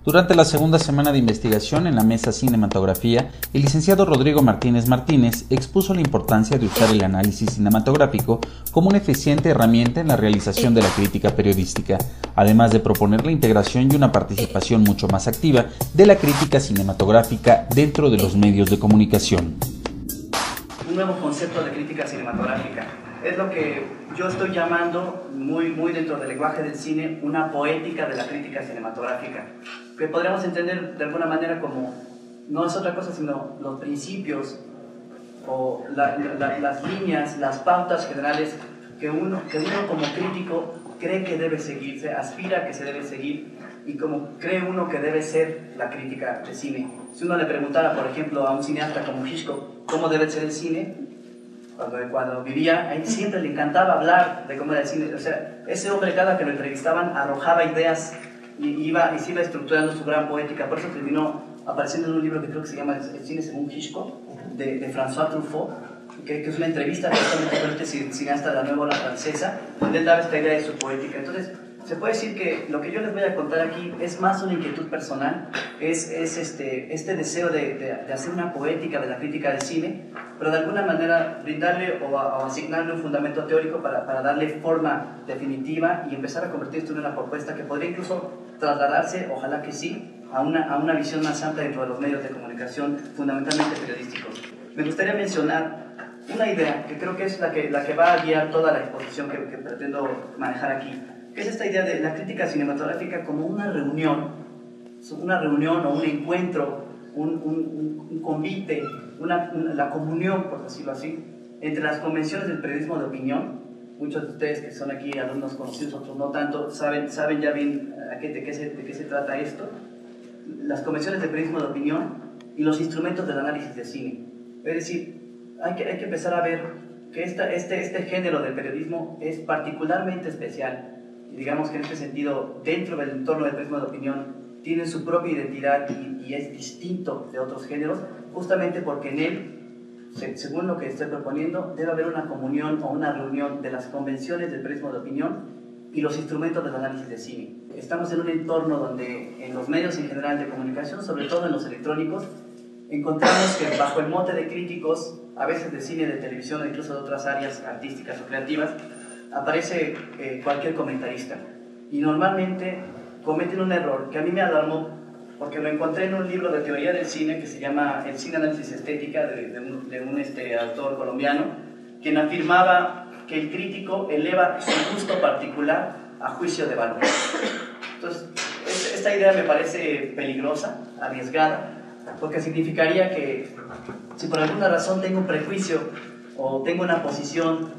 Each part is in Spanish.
Durante la segunda semana de investigación en la mesa Cinematografía, el licenciado Rodrigo Martínez Martínez expuso la importancia de usar el análisis cinematográfico como una eficiente herramienta en la realización de la crítica periodística, además de proponer la integración y una participación mucho más activa de la crítica cinematográfica dentro de los medios de comunicación. Un nuevo concepto de crítica cinematográfica. Es lo que yo estoy llamando, muy dentro del lenguaje del cine, una poética de la crítica cinematográfica, que podríamos entender de alguna manera como, no es otra cosa sino los principios o las líneas, las pautas generales que uno como crítico cree que debe seguirse, aspira a que se debe seguir, y como cree uno que debe ser la crítica de cine. Si uno le preguntara, por ejemplo, a un cineasta como Hitchcock cómo debe ser el cine, cuando vivía, a él siempre le encantaba hablar de cómo era el cine. O sea, ese hombre, cada que lo entrevistaban, arrojaba ideas y se iba estructurando su gran poética. Por eso terminó apareciendo en un libro que creo que se llama El cine según Hitchcock, de François Truffaut, que es una entrevista justamente con este cineasta de la nueva ola francesa, donde él daba esta idea de su poética. Entonces, se puede decir que lo que yo les voy a contar aquí es más una inquietud personal, es este deseo de hacer una poética de la crítica del cine, pero de alguna manera brindarle o asignarle un fundamento teórico para darle forma definitiva y empezar a convertir esto en una propuesta que podría incluso trasladarse, ojalá que sí, a una visión más amplia dentro de los medios de comunicación, fundamentalmente periodísticos. Me gustaría mencionar una idea que creo que es la que va a guiar toda la exposición que pretendo manejar aquí, que es esta idea de la crítica cinematográfica como una reunión o un encuentro, un convite, la comunión, por decirlo así, entre las convenciones del periodismo de opinión. Muchos de ustedes que son aquí alumnos conocidos, otros no tanto, saben ya bien de qué se trata esto. Las convenciones del periodismo de opinión y los instrumentos del análisis de cine. Es decir, hay que empezar a ver que este género del periodismo es particularmente especial. Y digamos que en este sentido, dentro del entorno del periodismo de opinión, tiene su propia identidad y es distinto de otros géneros, justamente porque en él, según lo que estoy proponiendo, debe haber una comunión o una reunión de las convenciones del periodismo de opinión y los instrumentos del análisis de cine. Estamos en un entorno donde en los medios en general de comunicación, sobre todo en los electrónicos, encontramos que bajo el mote de críticos, a veces de cine, de televisión o incluso de otras áreas artísticas o creativas, aparece cualquier comentarista. Y normalmente cometen un error que a mí me alarmó, porque lo encontré en un libro de teoría del cine que se llama El cine análisis estética, de un autor colombiano, quien afirmaba que el crítico eleva su gusto particular a juicio de valor. Entonces, esta idea me parece peligrosa, arriesgada, porque significaría que si por alguna razón tengo un prejuicio o tengo una posición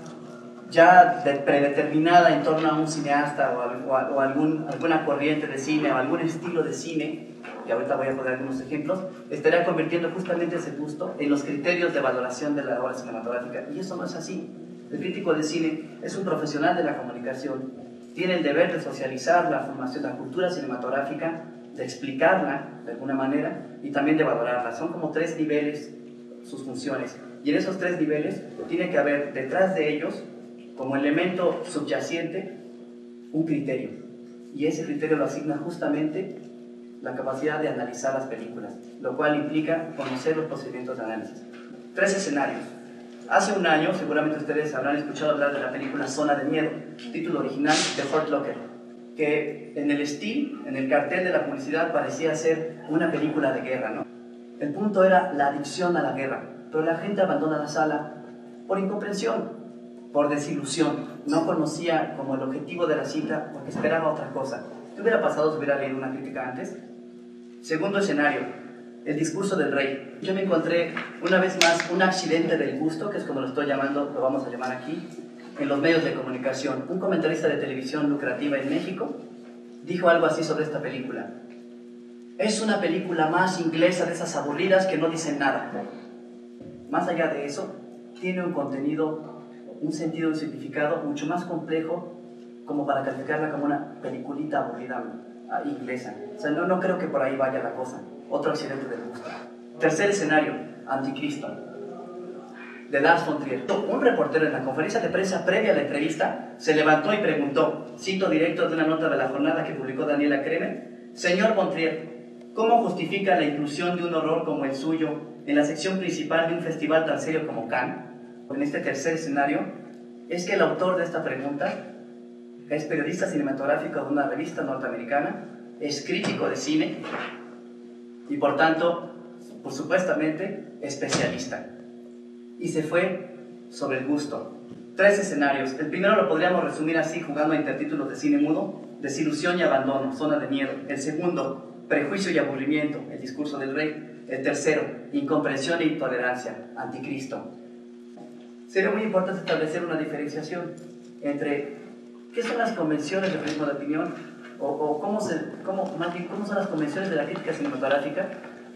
ya predeterminada en torno a un cineasta o alguna corriente de cine o algún estilo de cine, y ahorita voy a poner algunos ejemplos, estaría convirtiendo justamente ese gusto en los criterios de valoración de la obra cinematográfica. Y eso no es así. El crítico de cine es un profesional de la comunicación, tiene el deber de socializar la formación, la cultura cinematográfica, de explicarla de alguna manera y también de valorarla. Son como tres niveles sus funciones, y en esos tres niveles tiene que haber detrás de ellos, como elemento subyacente, un criterio, y ese criterio lo asigna justamente la capacidad de analizar las películas, lo cual implica conocer los procedimientos de análisis. Tres escenarios. Hace un año, seguramente ustedes habrán escuchado hablar de la película Zona de Miedo, título original de Hurt Locker, que en el cartel de la publicidad parecía ser una película de guerra, ¿no? El punto era la adicción a la guerra, pero la gente abandona la sala por incomprensión, por desilusión. No conocía como el objetivo de la cita porque esperaba otra cosa. ¿Qué hubiera pasado si hubiera leído una crítica antes? Segundo escenario, el discurso del rey. Yo me encontré una vez más un accidente del gusto, que es como lo estoy llamando, lo vamos a llamar aquí, en los medios de comunicación. Un comentarista de televisión lucrativa en México dijo algo así sobre esta película. Es una película más inglesa de esas aburridas que no dicen nada. Más allá de eso, tiene un contenido, un sentido, un significado mucho más complejo como para calificarla como una peliculita aburrida inglesa. O sea, no creo que por ahí vaya la cosa. Otro accidente del gusto. Tercer escenario, Anticristo, de Lars von Trier. Un reportero en la conferencia de prensa previa a la entrevista se levantó y preguntó, cito directo de una nota de La Jornada que publicó Daniela Kremer: señor von Trier, ¿Cómo justifica la inclusión de un horror como el suyo en la sección principal de un festival tan serio como Cannes? En este tercer escenario, es que el autor de esta pregunta es periodista cinematográfico de una revista norteamericana, es crítico de cine y por tanto, por supuestamente, especialista. Y se fue sobre el gusto. 3 escenarios. El primero lo podríamos resumir así, jugando a intertítulos de cine mudo: desilusión y abandono, zona de miedo. El segundo, prejuicio y aburrimiento, el discurso del rey. El tercero, incomprensión e intolerancia, anticristo. Sería muy importante establecer una diferenciación entre qué son las convenciones del periodismo de opinión o cómo son las convenciones de la crítica cinematográfica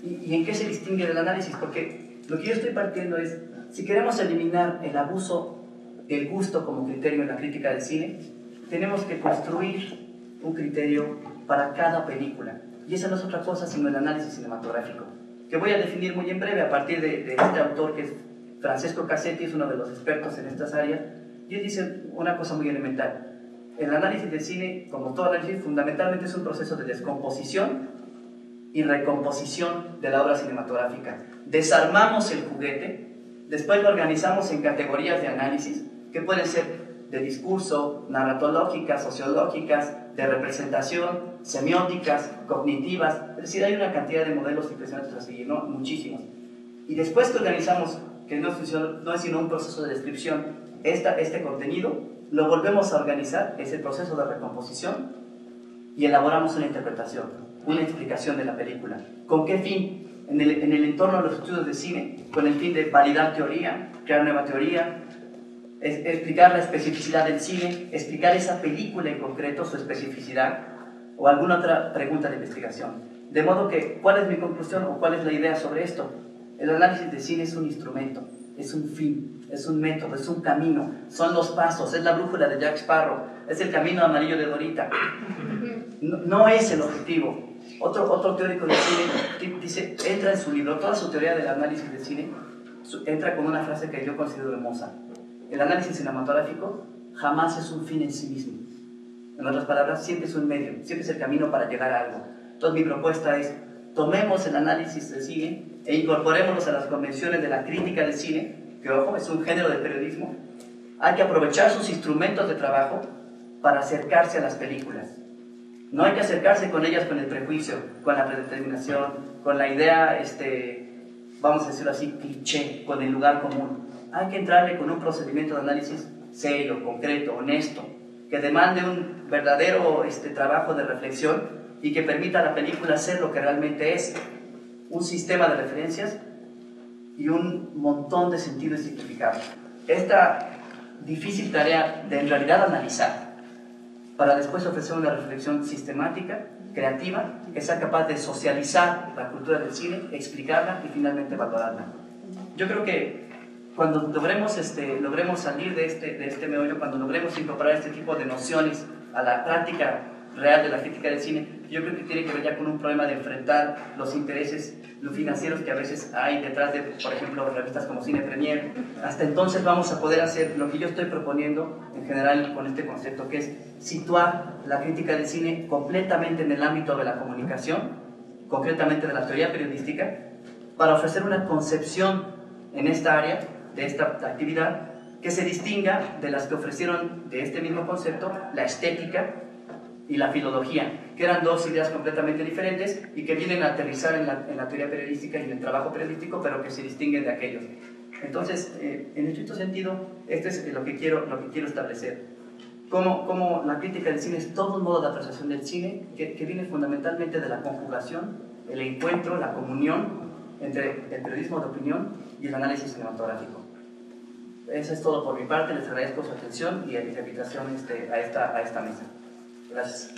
y en qué se distingue del análisis, porque lo que yo estoy partiendo es, si queremos eliminar el abuso del gusto como criterio en la crítica del cine, tenemos que construir un criterio para cada película, y esa no es otra cosa sino el análisis cinematográfico, que voy a definir muy en breve a partir de este autor que es Francesco Cassetti, es uno de los expertos en estas áreas, y él dice una cosa muy elemental. El análisis del cine, como todo análisis, fundamentalmente es un proceso de descomposición y recomposición de la obra cinematográfica. Desarmamos el juguete, después lo organizamos en categorías de análisis, que pueden ser de discurso, narratológicas, sociológicas, de representación, semióticas, cognitivas. Es decir, hay una cantidad de modelos impresionantes a seguir, ¿no? Muchísimos. Y después que organizamos, que no es sino un proceso de descripción, este contenido, lo volvemos a organizar, es el proceso de recomposición, y elaboramos una interpretación, una explicación de la película. ¿Con qué fin? En el entorno de los estudios de cine, con el fin de validar teoría, crear nueva teoría, explicar la especificidad del cine, explicar esa película en concreto, su especificidad, o alguna otra pregunta de investigación. De modo que, ¿cuál es mi conclusión o cuál es la idea sobre esto? El análisis de cine es un instrumento, es un fin, es un método, es un camino, son los pasos, es la brújula de Jack Sparrow, es el camino amarillo de Dorita. No es el objetivo. Otro teórico del cine dice, entra en su libro, toda su teoría del análisis del cine, entra con una frase que yo considero hermosa. El análisis cinematográfico jamás es un fin en sí mismo. En otras palabras, siempre es un medio, siempre es el camino para llegar a algo. Entonces mi propuesta es, tomemos el análisis del cine e incorporémoslos a las convenciones de la crítica del cine, que ojo, es un género de periodismo. Hay que aprovechar sus instrumentos de trabajo para acercarse a las películas. No hay que acercarse con ellas con el prejuicio, con la predeterminación, con la idea, vamos a decirlo así, cliché, con el lugar común. Hay que entrarle con un procedimiento de análisis serio, concreto, honesto, que demande un verdadero trabajo de reflexión y que permita a la película ser lo que realmente es, un sistema de referencias y un montón de sentidos y significados. Esta difícil tarea de en realidad analizar, para después ofrecer una reflexión sistemática, creativa, que sea capaz de socializar la cultura del cine, explicarla y finalmente valorarla. Yo creo que cuando logremos salir de este meollo, cuando logremos incorporar este tipo de nociones a la práctica real de la crítica del cine, yo creo que tiene que ver ya con un problema de enfrentar los intereses financieros que a veces hay detrás de, por ejemplo, revistas como Cine Premier. Hasta entonces vamos a poder hacer lo que yo estoy proponiendo en general con este concepto, que es situar la crítica del cine completamente en el ámbito de la comunicación, concretamente de la teoría periodística, para ofrecer una concepción en esta área, de esta actividad, que se distinga de las que ofrecieron de este mismo concepto la estética y la filología, que eran dos ideas completamente diferentes y que vienen a aterrizar en la teoría periodística y en el trabajo periodístico, pero que se distinguen de aquellos. Entonces, en estricto sentido, esto es lo que quiero establecer. Como la crítica del cine es todo un modo de apreciación del cine que viene fundamentalmente de la conjugación, el encuentro, la comunión entre el periodismo de opinión y el análisis cinematográfico. Eso es todo por mi parte, les agradezco su atención y la invitación a esta mesa. Gracias.